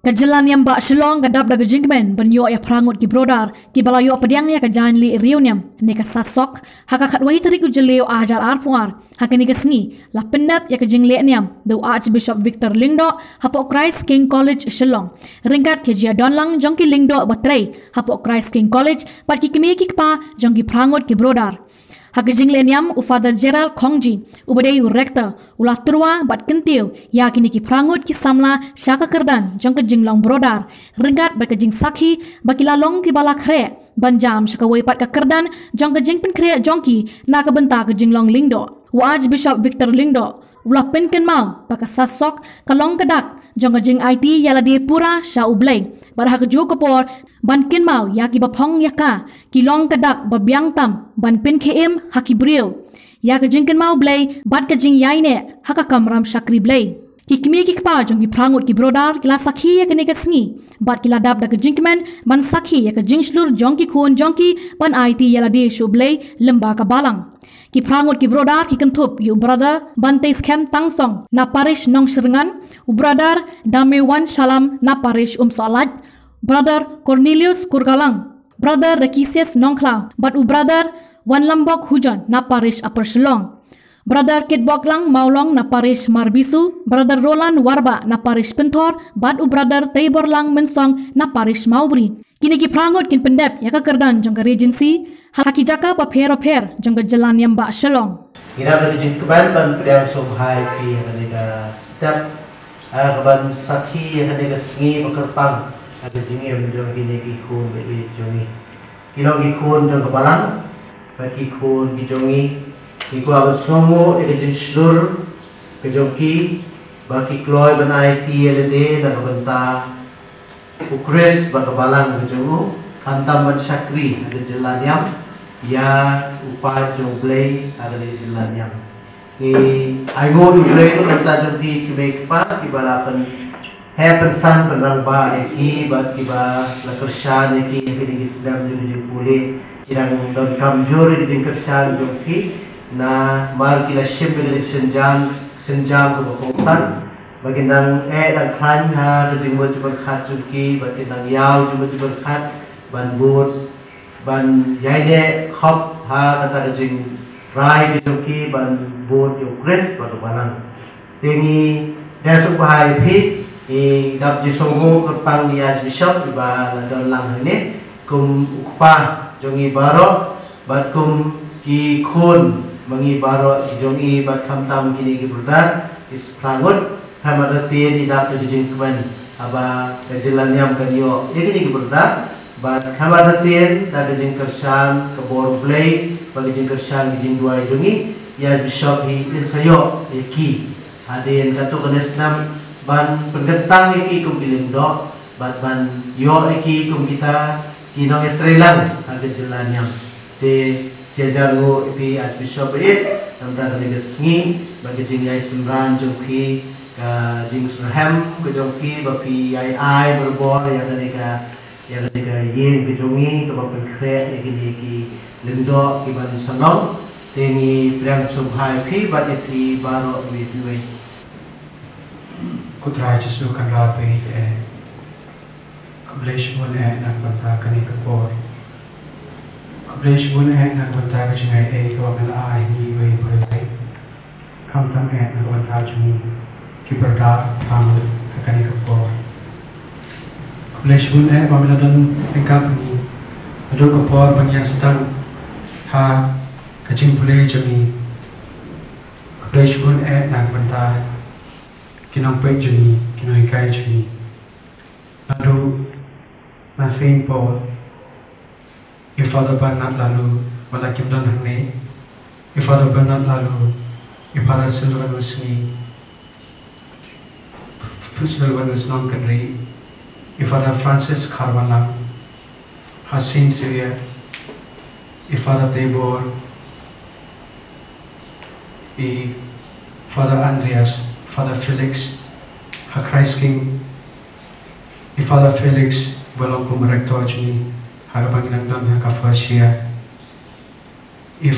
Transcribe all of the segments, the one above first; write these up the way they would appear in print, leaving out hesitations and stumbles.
Kajalan yang bak Shillong gadap daga jingmen banyo ya prangut ki brodar ki balayo pediang ya kajan li riuniam ne ka sasok haka khatwai tari ku jeleo ajar arpuar haka ni ka sngi la pendat ya ka jingle niam the Archbishop Victor Lingdo hapo Christ King College Shillong ringkat ke jia donlang jongki Lingdo batrai hapo Christ King College pat ki kemi ki pa jongki prangut ki brodar haka jingle niam u Father Gerald Kongji u badai u rector ulah turwa bat kentiu ya kini ki prangut ki samla syaka kerdan jong ke jinglong brodar ringkat ba ke jing sakhi ba ki lalong ki bala khre banjam syaka wei pat ka kerdan jong ke jing pen khre jongki na ka benta ke jinglong Lingdo Archbishop Victor Lingdo ulah pen ken mau ba ka sasok kalong kedak jong ke jing IT yala di pura sya ublai bar hak ju kopor ban ken mau ya ki ba phong ya ka ki long kedak ba biang tam ban pen khem haki brio ya ka jing ken mau blai bat ka jing yai ne haka kamram shakri blai ki kimi ki pa jong ki prangut ki brodar kila sakhi ya kene ka sngi bat kila dab da ka jing men ban sakhi ya ka jing shlur jong ki khon jong ki ban IT yala di shu blai lemba ka balang ki prangut ki brodar ki kentup yu brother bante scam tangsong na parish nong serengan u brother damewan salam na parish salat brother Cornelius Kurgalang brother Rekisius Nongklang but u brother Wan Lambok Hujan na parish Upper Shillong brother Kit Boklang Maulong na parish Marbisu brother Roland Warba na parish Pentor but u brother Tabor Lang Mensong na parish Maubri kini ki prangut kin pendep ya ka kerdan jong ka regency haki jaka pa phero pher jong ka jalan yang ba Shillong ina beri jing keban ban pedang sobhai pi ka step ban sakhi ka ne ka sngi pakerpang ka jingem jong kini ki khun be jongi kilo ki khun jong ka balang ba ki khun ki jongi ki ko ab somo e jing shlur ke jongki ba ki kloy ban IT lede na banta ukres ba ka balang ke jongu hantam ban syakri ada jalan yang ya upah jomblay ada di jalan yang ni aigo jomblay itu kata jomki kibek pa kibalapan pensan penang ba eki bat kiba la kershan eki di sedang jom pulih kirang don kamjur di kershan jomki na mar kila ship di senjam ke bokongsan bagi nang dan klan ha jumbo berkat jomki bagi nang yau jumbo berkat ban bot ban yaide khop ha kata jing rai jomki ban bot yo kres ba balang tengi dasuk bahai thi i dap jisongo kerpang di Archbishop ba don lang hene kum ukpa jongi baro bat kum ki khun mangi baro jongi bat khamtam kini ki brodar is prangut hamada te di dap jing kban aba kajelan yam kanyo ini ki brodar bat hamada te da jing kersan ke bor play bagi jing kersan jing dua jongi ya Bishop hi insayo eki aden katu kenesnam ban pengetang eki kum Lingdo bat ban yo eki kum kita kinong etrelan ada jalan yang te jajargo pi Archbishop namda kali gesngi bagi jingai semran jongki ka jing surham ke jongki bapi ai berbor yang tadi ka yin ke jongi ke bapen kre eki Lingdo ki ban sanong tengi prang subhai pi bat eti baro wi Kutra Jesu kan rapi Kublesh mun nak banta kani kapor Kublesh mun nak banta ka jingai ko mela ai ni wei boi ham tam nak banta jumi ki berda pam kani kapor Kublesh mun ba mela dan engkap ni ado kapor bangyan sedang ha kajing pulai jumi Kublesh mun nak banta kinong pek juni, kinong ikai juni. Lalu, na Saint Paul, Father Bernard lalu, malakim dan hane, Father Bernard lalu, Father Silvanus ni, Silvanus non kenri, Father Francis Carvalang, Hasin Syria, Father Tabor, Father Andreas, Father Felix, Christ King, Father Felix, belong kum rector jini, Panginang don first year,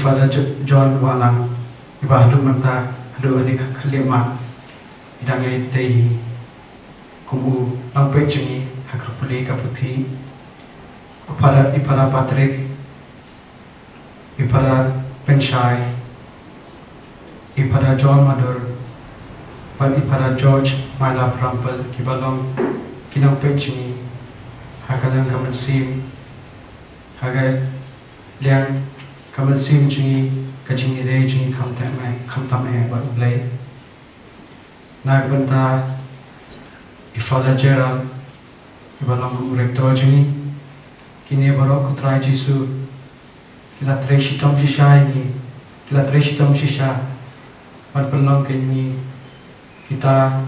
Father John Walang, Hadu manta, hadu adik kelima, idangai tehi, kumu lampai jengi hakapuli kaputi ipara Patrick, ipara Penshai, ipara John Madur, ipara George Myla Prampel kibalong kinang penjini hakalang kamansim hagai liang kamansim jingi kajingi re jingi kamtame ba ublay nagbanta ifala Gerald kibalong rektor jingi kini barok kutrai Jisu kila treshi tom shisha ini kila treshi tom shisha mat pelong kini kita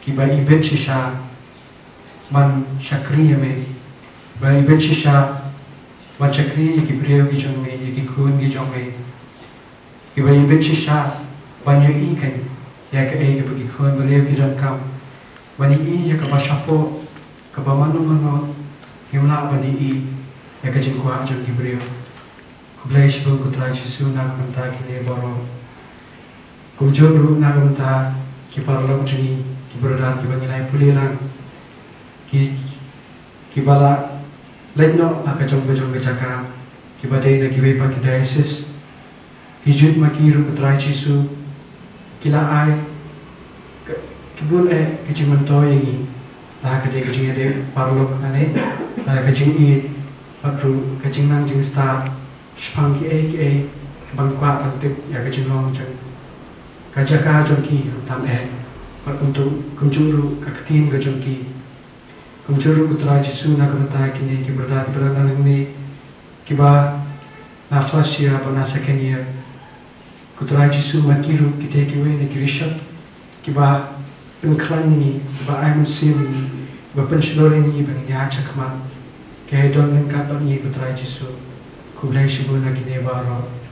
kiba ibet shisha man shakriya me ba ibet shisha man shakriya ki priyo ki jong me ki khun ki jong me kiba ibet shisha ban yo ikan ya ka e ki khun ba leo ki jong kam bani i ya ka ba shapo ka ba manu Himla bani i ya ka jing kwa jong ki priyo kublaish bu kutrai Jisu na manta kini boro kujuru na manta ki parlok jini ki brodar ki bangilai pulilang ki bala letno aka jong jaka ki badai na ki bepa ki diocese ki jut makiru kutrai Jisu kila ai ki bul ki jimanto yangi la ka de ki jing de parlok ane la ka jing i patru ka jing nang jing sta spang ki e bang kwa tip ya ka jing long jang kajaka jongki tam untuk kumjuru kaktin ka jongki kumjuru kutrai Jisu na kamata kini ki berda ni kiba na flasia bana sekenia kutrai Jisu makiru kite kiwe ni kirishat kiba pengklan ni kiba aimun sim kiba penslore ni bang ya chakman ke don nang kapan ni kutrai Jisu kublai shibu na kini baro